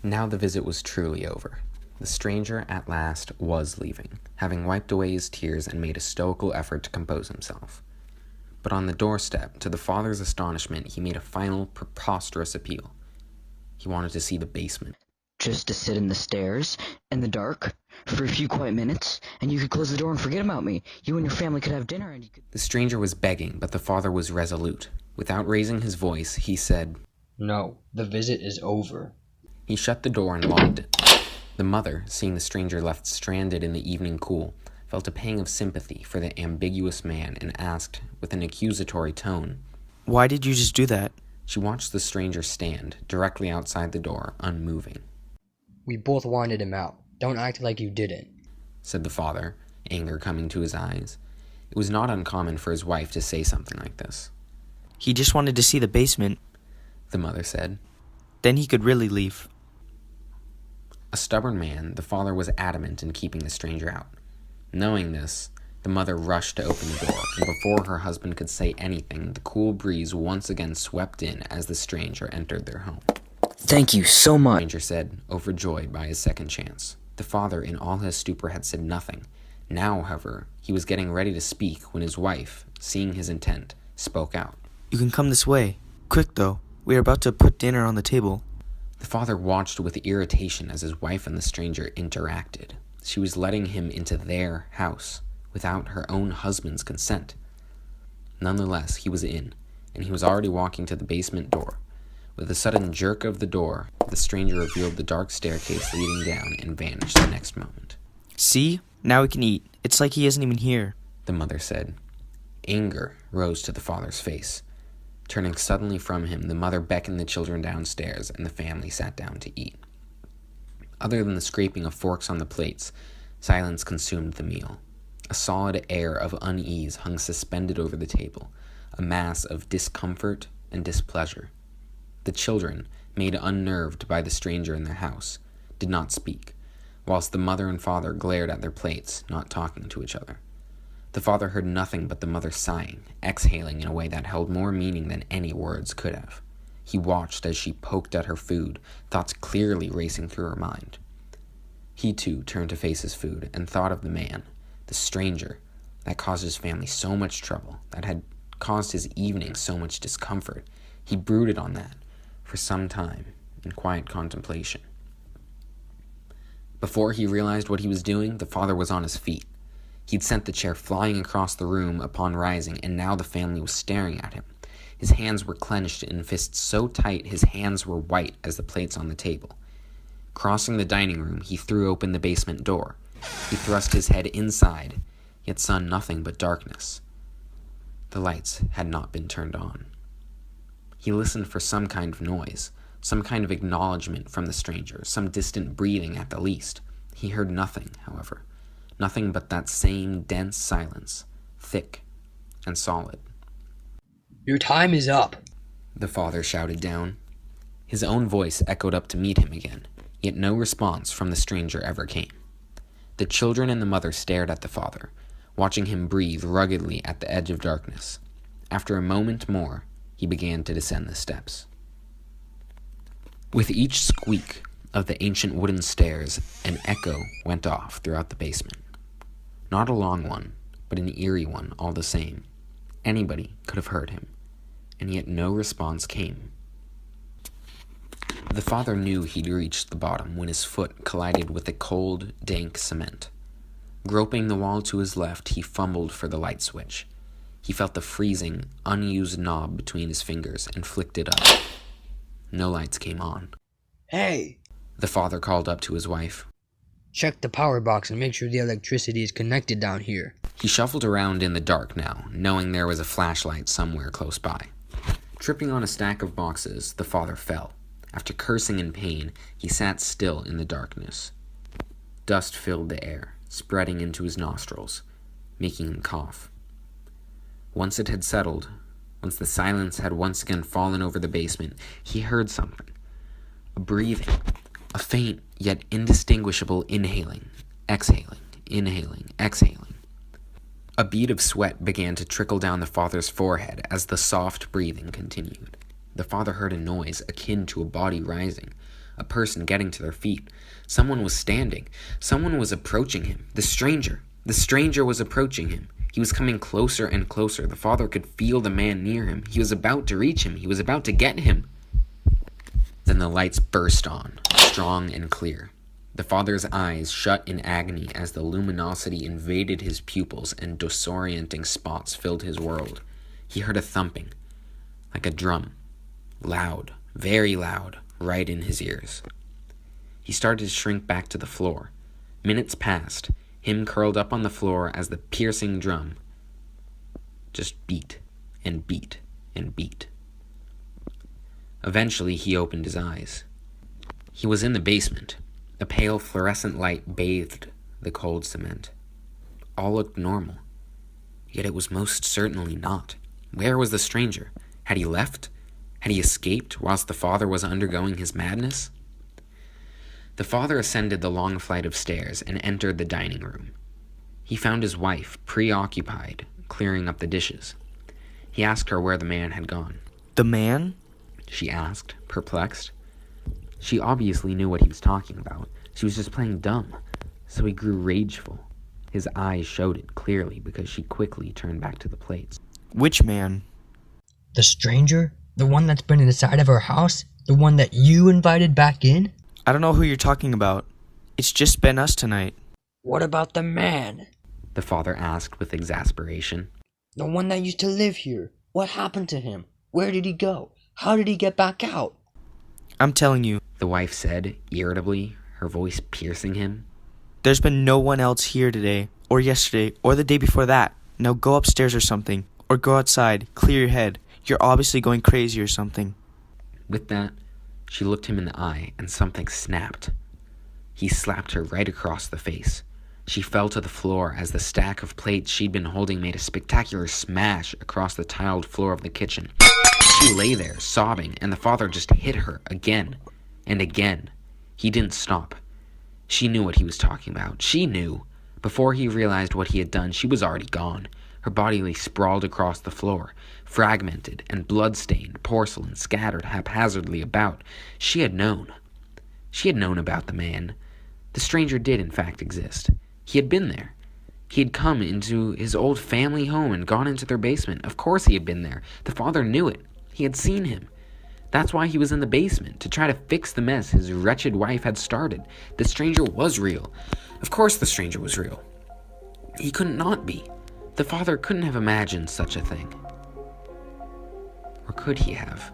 Now the visit was truly over. The stranger at last was leaving, having wiped away his tears and made a stoical effort to compose himself. But on the doorstep, to the father's astonishment, he made a final, preposterous appeal. He wanted to see the basement. Just to sit in the stairs, in the dark, for a few quiet minutes, and you could close the door and forget about me. You and your family could have dinner and you could... The stranger was begging, but the father was resolute. Without raising his voice, he said, "No, the visit is over." He shut the door and locked it. The mother, seeing the stranger left stranded in the evening cool, felt a pang of sympathy for the ambiguous man and asked, with an accusatory tone, "Why did you just do that?" She watched the stranger stand, directly outside the door, unmoving. "We both wanted him out. Don't act like you didn't," said the father, anger coming to his eyes. It was not uncommon for his wife to say something like this. "He just wanted to see the basement," the mother said. "Then he could really leave." A stubborn man, the father was adamant in keeping the stranger out. Knowing this, the mother rushed to open the door, and before her husband could say anything, the cool breeze once again swept in as the stranger entered their home. Thank you so The much. stranger said, overjoyed by his second chance. The father, in all his stupor, had said nothing. Now, however, he was getting ready to speak when his wife, seeing his intent, spoke out. "You can come this way. Quick, though. We are about to put dinner on the table." The father watched with irritation as his wife and the stranger interacted. She was letting him into their house without her own husband's consent. Nonetheless, he was in, and he was already walking to the basement door. With a sudden jerk of the door, the stranger revealed the dark staircase leading down and vanished the next moment. "See? Now we can eat. It's like he isn't even here," the mother said. Anger rose to the father's face. Turning suddenly from him, the mother beckoned the children downstairs, and the family sat down to eat. Other than the scraping of forks on the plates, silence consumed the meal. A solid air of unease hung suspended over the table, a mass of discomfort and displeasure. The children, made unnerved by the stranger in their house, did not speak, whilst the mother and father glared at their plates, not talking to each other. The father heard nothing but the mother sighing, exhaling in a way that held more meaning than any words could have. He watched as she poked at her food, thoughts clearly racing through her mind. He, too, turned to face his food and thought of the man, the stranger, that caused his family so much trouble, that had caused his evening so much discomfort. He brooded on that for some time in quiet contemplation. Before he realized what he was doing, the father was on his feet. He'd sent the chair flying across the room upon rising, and now the family was staring at him. His hands were clenched in fists so tight his hands were white as the plates on the table. Crossing the dining room, he threw open the basement door. He thrust his head inside, yet saw nothing but darkness. The lights had not been turned on. He listened for some kind of noise, some kind of acknowledgement from the stranger, some distant breathing at the least. He heard nothing, however. Nothing but that same dense silence, thick and solid. "Your time is up," the father shouted down. His own voice echoed up to meet him again, yet no response from the stranger ever came. The children and the mother stared at the father, watching him breathe ruggedly at the edge of darkness. After a moment more, he began to descend the steps. With each squeak of the ancient wooden stairs, an echo went off throughout the basement. Not a long one, but an eerie one all the same. Anybody could have heard him, and yet no response came. The father knew he'd reached the bottom when his foot collided with the cold, dank cement. Groping the wall to his left, he fumbled for the light switch. He felt the freezing, unused knob between his fingers and flicked it up. No lights came on. "Hey, The father called up to his wife. check the power box and make sure the electricity is connected down here." He shuffled around in the dark now, knowing there was a flashlight somewhere close by. Tripping on a stack of boxes, the father fell. After cursing in pain, he sat still in the darkness. Dust filled the air, spreading into his nostrils, making him cough. Once it had settled, once the silence had once again fallen over the basement, he heard something. A breathing, a faint yet indistinguishable inhaling, exhaling. A bead of sweat began to trickle down the father's forehead as the soft breathing continued. The father heard a noise akin to a body rising, a person getting to their feet. Someone was standing. Someone was approaching him. The stranger. The stranger was approaching him. He was coming closer and closer. The father could feel the man near him. He was about to reach him. He was about to get him. Then the lights burst on, strong and clear. The father's eyes shut in agony as the luminosity invaded his pupils and disorienting spots filled his world. He heard a thumping, like a drum, loud, very loud, right in his ears. He started to shrink back to the floor. Minutes passed, him curled up on the floor as the piercing drum just beat and beat and beat. Eventually, he opened his eyes. He was in the basement. A pale fluorescent light bathed the cold cement. All looked normal, yet it was most certainly not. Where was the stranger? Had he left? Had he escaped whilst the father was undergoing his madness? The father ascended the long flight of stairs and entered the dining room. He found his wife preoccupied, clearing up the dishes. He asked her where the man had gone. The man? She asked, perplexed. She obviously knew what he was talking about. She was just playing dumb. So he grew rageful. His eyes showed it clearly because she quickly turned back to the plates. Which man? The stranger? The one that's been inside of our house? The one that you invited back in? I don't know who you're talking about. It's just been us tonight. What about the man? The father asked with exasperation. The one that used to live here. What happened to him? Where did he go? How did he get back out? I'm telling you, The wife said, irritably, her voice piercing him. there's been no one else here today, or yesterday, or the day before that. Now go upstairs or something, or go outside, clear your head. You're obviously going crazy or something. With that, she looked him in the eye, and something snapped. He slapped her right across the face. She fell to the floor as the stack of plates she'd been holding made a spectacular smash across the tiled floor of the kitchen. She lay there, sobbing, and the father just hit her again and again. He didn't stop. She knew what he was talking about. She knew. Before he realized what he had done, she was already gone. Her body lay sprawled across the floor, fragmented and blood-stained, porcelain scattered haphazardly about. She had known. She had known about the man. The stranger did, in fact, exist. He had been there. He had come into his old family home and gone into their basement. Of course he had been there. The father knew it. He had seen him. That's why he was in the basement, to try to fix the mess his wretched wife had started. The stranger was real. Of course the stranger was real. He couldn't not be. The father couldn't have imagined such a thing. Or could he have?